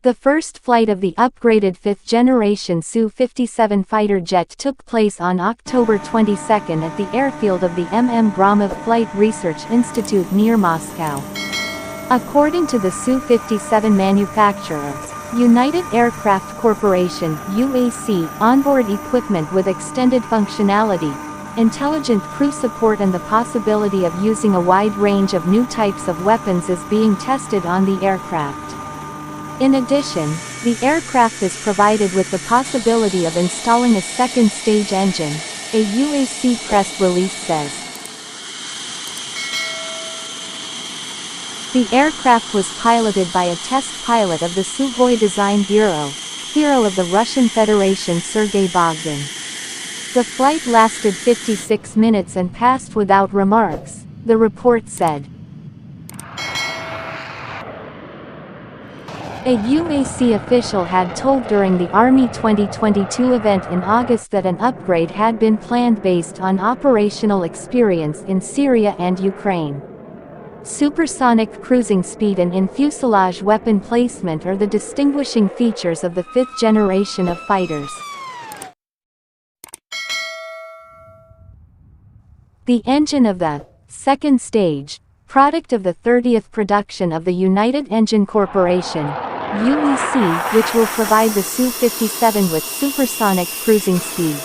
The first flight of the upgraded fifth-generation Su-57 fighter jet took place on October 22 at the airfield of the Gromov Flight Research Institute near Moscow. According to the Su-57 manufacturer, United Aircraft Corporation (UAC), onboard equipment with extended functionality, intelligent crew support and the possibility of using a wide range of new types of weapons is being tested on the aircraft. In addition, the aircraft is provided with the possibility of installing a second-stage engine, a UAC press release says. The aircraft was piloted by a test pilot of the Sukhoi Design Bureau, hero of the Russian Federation Sergey Bogdan. The flight lasted 56 minutes and passed without remarks, the report said. A UAC official had told during the Army 2022 event in August that an upgrade had been planned based on operational experience in Syria and Ukraine. Supersonic cruising speed and in-fuselage weapon placement are the distinguishing features of the fifth generation of fighters. The engine of the second stage, product of the 30th production of the United Engine Corporation, UEC, which will provide the Su-57 with supersonic cruising speed.